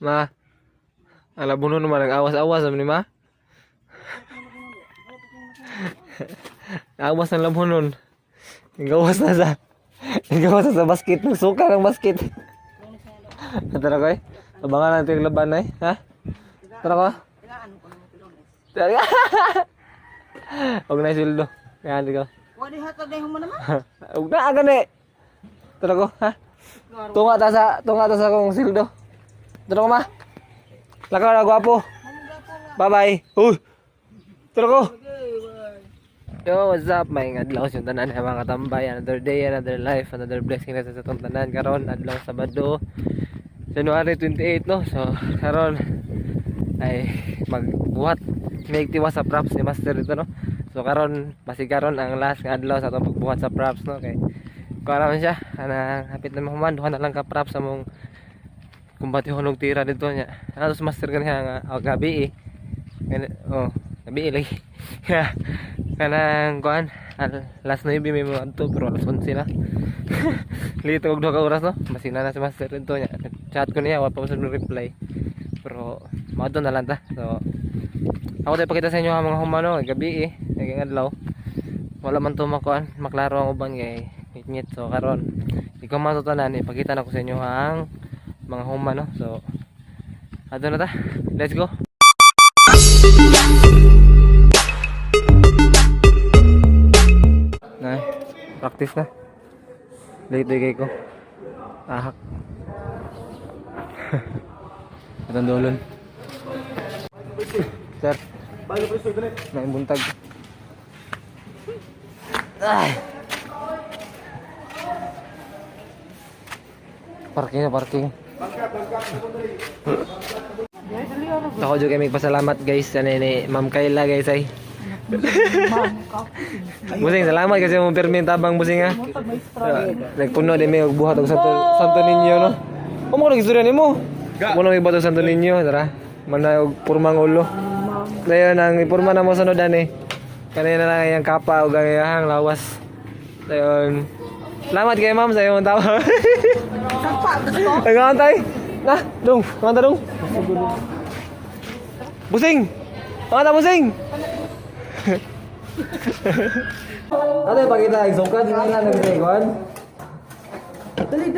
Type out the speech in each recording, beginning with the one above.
Ma. Ala buno naman nag-awas-awas ni ma. Awas ng labunon. Gawas na sa. Gawas na sa basket. Nagsuka ng basket. Tara ko eh. Abangan natin yung laban eh. Ha? Tara ko. Tara. Huwag na sildo. Kaya hindi ko. Wadi hatag na mo naman. Huwag na agad eh. Tara ko. Ha? Tunga ta sa kong sildo. Tara ko ma. Lakaw na gwapo. Bye bye. Tara ko. Yo, what's up? May adlaw yung tanan mga katambay. Another day, another life, another blessing na sa itong tanan. Karon adlaw Sabado, January 28, no? So, karon ay magbuhat. Naigtiwas sa props ni Master dito, no? So, karon karon ang last nga adlaw sa itong pagbuhat sa props, no? Okay. Karon siya, hapit na mahuman. Duha na lang ka props sa mong kumbati hulog tira dito niya. Ano sa Master kaniya nga gabi eh. Gabi lagi. Kanang kuan last 9 may mga adto pero alas 11 na. Lito og 2 ka oras no. Masina na si Master dito niya. Chat ko niya wa pa sa reply. Pero maadto na lang ta. So ako tay pakita sa inyo ang mga humano gabi eh. Naging adlaw. Wala man to makuan, maklaro ang uban kay ngit. So karon ikaw man to tanan ipakita na ko sa inyo ang mga humano. So adto na ta. Let's go. Nah, practice na. Late ko. Ahak. Itong dolon. Sir. Main buntag. Ay. Parking. Ako juga may pasalamat guys sa ni Ma'am Kayla guys ay. Busing salamat kasi mo permin tabang busing ha. Nagpuno din may buhat og Santo Niño no. Mo ko istorya nimo. Kuno may bato Santo Niño tara. Manay og purmang ulo. Dayon ang ipurma na mo sunod ani. Kanina lang yang kapa og gayahang lawas. Dayon. Salamat kay ma'am sa imong tawa. Ngantay. Nah, dong, nganta dong. Busing. Nganta busing. Ate pakita igsokan di mana nagregon. Dali.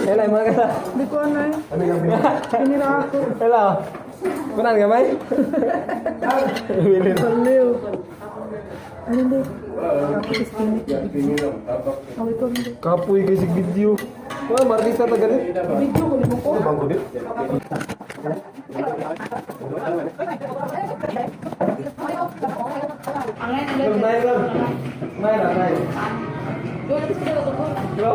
Elay mga kata. Di ko anay. Pinira ako. Hello. Kunan gamay? Bilin. Baliw. Ano ba? Kapoy kasi video. Wah, marisa ta gani. Video ko limo ko. Bang gudit. Main. Bro.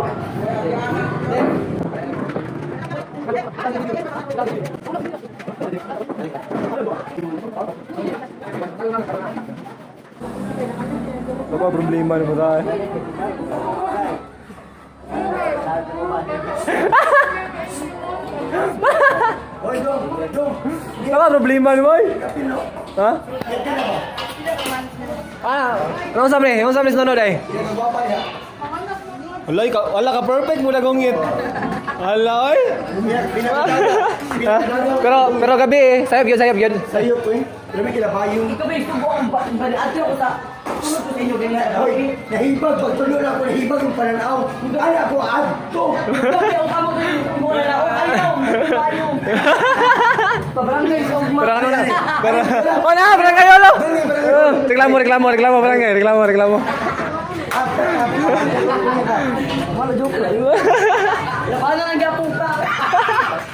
Apa problema ni pasal? Apa problema ni boy? Ha? Ano sabi sunod ay? Wala ka perfect mo nagungit. Wala oy. Pero gabi eh, sayop yun. Sayop ko eh. Pero may kilabayong. Ikaw ba ito buong bali atyo ko sa sunod ko sa inyo ganyan. Hoy, nahibag. Pagtuloy ako, nahibag yung pananaw. Kaya ko adto. Gabi ang kamo ko mo na ako ayaw. Pabarangay sa ugma. Pero ano na? Oh na, barangay yolo. Reklamo barangay. Wala joke lang. Wala nang gapong ka.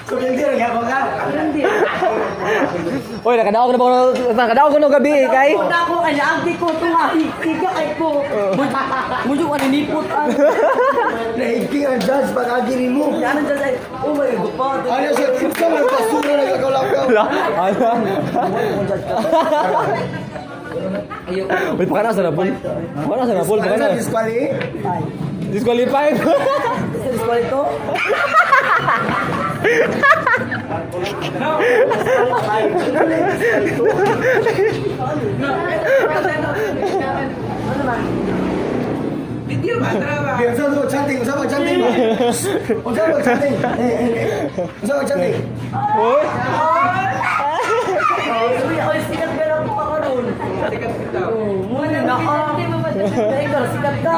So, hindi rin ako nga. Hindi. Oy, nakadaog ko no gabi kay. Ako na ako kanya agdi ko tungahi. Tiga kay ko. Mujo ka ninipot ang. Nahigping ang judge, pag-agiri mo. Yan ang dyan. Oh my God. Ano siya, ito man, pasura na gagawlaw. Uy, pakana sa napol. Ano sa disquali? Disqualified. Sa disqual ito? Video Biasa tu cantik, usah cantik. Usah cantik. Usah cantik. Uy. Ay, sikat ka lang pa ka ron. Sikat ka. Muna na ka. Dahil ka, sikat ka.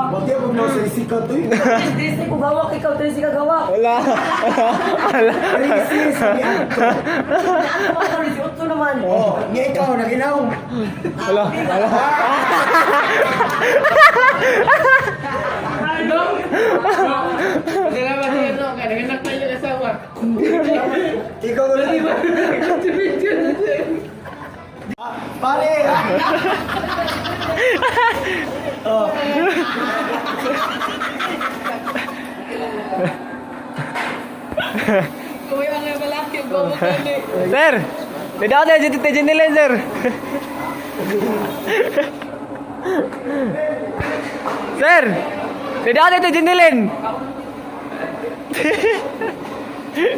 Bakit ako mo sa sikat tu? Disney ko gawak, ikaw Disney ka gawak. Wala. Risis ni Anto. Ano ba ka rin? Otto naman. Oh, ni ikaw naginaw. Wala. Wala. Salamat sa iyo, naghanak na yung asawa. Ikaw ulit. Pare. Oh. Kuya ang lalaki, go mo kani. Sir. Tidak ada jadi nilai, sir. Sir. Tidak ada itu jenilin.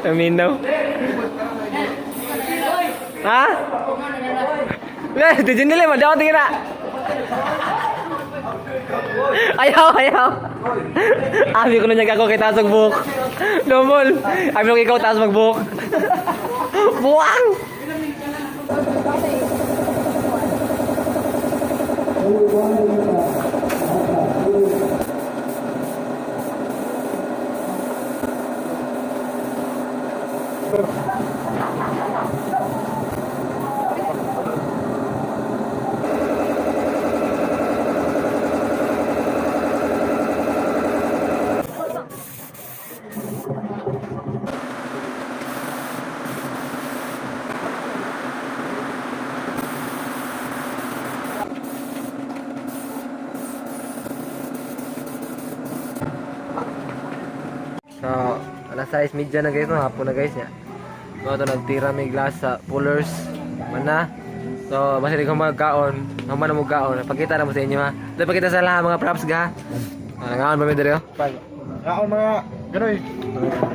Aminaw. Ha? Lah, itu jenilin mah daw tingin na. Ayaw. Abi ko nung ako kay taas magbuk. Domol. Abi ko ikaw taas magbuk. Buang. So, alas 6:30 na guys, no? Hapon na guys ya. So, ito nagtira may glass sa pullers. Mana? So, basta di ko magkaon. Naman na mo kaon. Pakita na mo sa inyo ha. Ito pakita sa lahat mga props ga. Nangaon ba may dali oh? Kaon mga ganoy.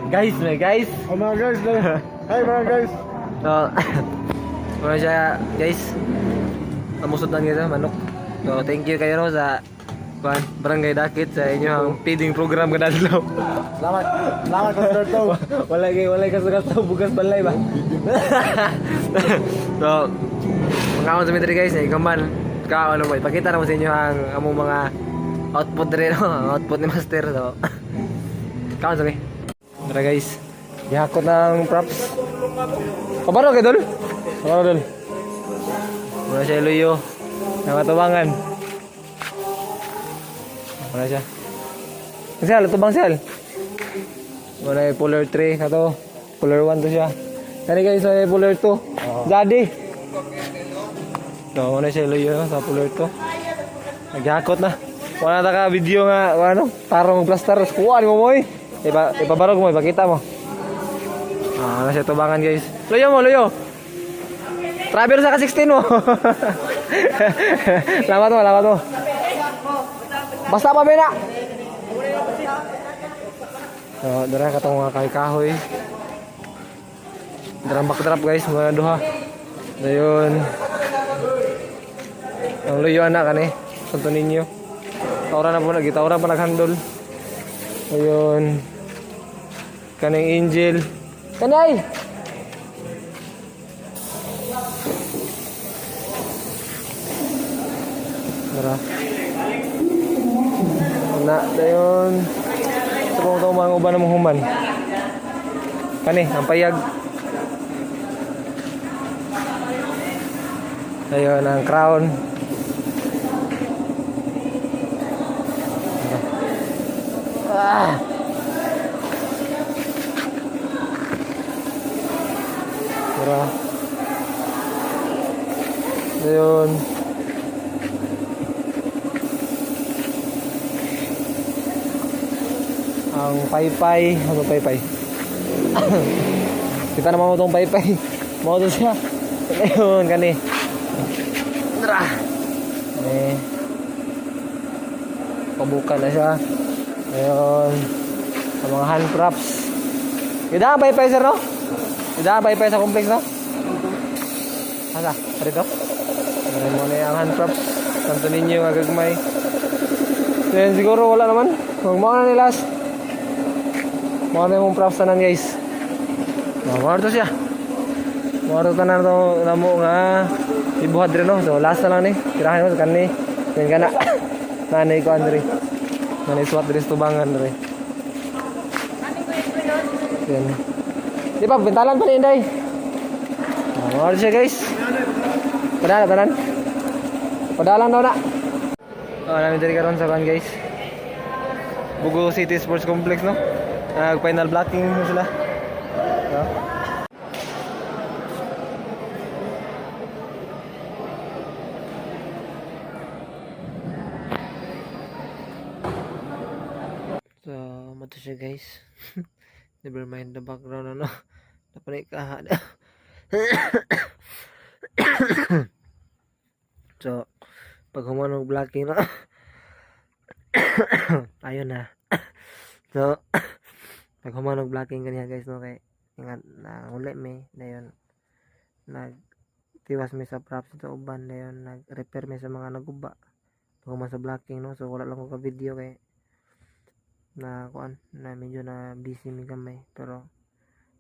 Guys, may guys. Oh mga guys. Hi mga guys. So, muna siya guys. Amusot lang dito, manok. So, thank you kayo no sa Barangay Dakit sa inyong feeding program ka dadlaw. Selamat. Selamat Pastor to. Walay ka sa bukas balay ba? So, mga sa mitri guys, ikaman kaon mo ipakita na mo sa inyo ang among mga output rin no, ang output ni Master. So, kaon sa tara guys. Ihakot ng props. Kabaro kay dol. Kabaro dol. Muna siya iluyo. Nakatubangan. Muna siya. Siyal, ito bang siyal? Muna yung puller 3 na to. Puller 1 to siya. Kani guys, ay puller 2. Jadi. So, muna siya iluyo sa puller 2. Naghakot na. Wala na ka video nga, ano, tarong plaster. Kuhaan mo mo eh. Ipabarog mo, ipakita mo. Ano siya tubangan guys. Luyo mo, luyo. Travel sa ka-16 mo. Lamat mo. Basta pa bina. So, dara katong mga kahoy. Dram backdrop guys, mga duha. Dayon. Ang luyo anak kani. Santo ninyo. Taura na po nagitaura pa naghandol. Ayun. Kaning angel. Kanay. Dara. Na dayon. Ito mga uban ng human. Kani, ang payag. Ayun, ang crown. Tara. Ayun. Ang paypay, ano paypay? Kita naman mo itong paypay. Mo to siya. Ayun, kani. Tara. Pabuka na siya. Ayun. Ang mga hand props. Ida ang paypay sir no? Ida ang paypay sa complex no? Asa? Parito? Meron mo na yung hand props. Santo Niño nga gagmay. Then siguro wala naman. Huwag mo na ni last. Mga na yung props tanan guys. Mga to siya. Mga tanan to namo nga ibuhat rin no. So last na lang ni. Tirahan mo sa kanni. Then kana. Nanay ko Andre. Nanay swat diri sa tubangan Andre. Yan. Di ba bentalan pa ni Inday. Mga siya guys. Padala tanan. Padalan daw na. Namin diri karon sa kan guys. Bugo City Sports Complex no. Nag-final blocking na sila. So, mato siya guys. Never mind the background ano. Napanik ka. So, pag humanog blocking na. Ayun na. So, pag humanog blocking kaniya guys no kay nga na uli may dayon nagtiwas may sa props ito uban dayon nag-repair may sa mga naguba pag human sa blocking no. So wala lang ko ka video kay na kuan na medyo na busy mi gamay pero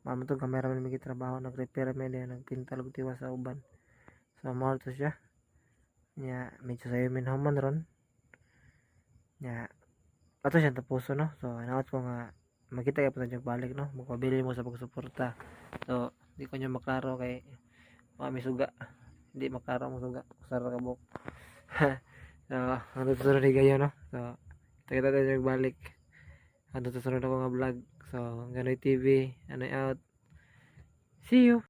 mamo to camera man mi trabaho nag-repair may dayon nagpintal og tiwas sa uban. So mahal to siya nya medyo sayo min human ron nya ato siya tapuso no. So inaot ko nga makita kaya pa balik no. Magpabili mo sa pagsuporta. So di ko nyo maklaro kay may suga. Hindi maklaro mo suga. Kusara ka buk. So ano tusunod ni gayo no. So kita tayo balik. Ano tusunod ako nga vlog. So Ganoy TV. Ano out. See you.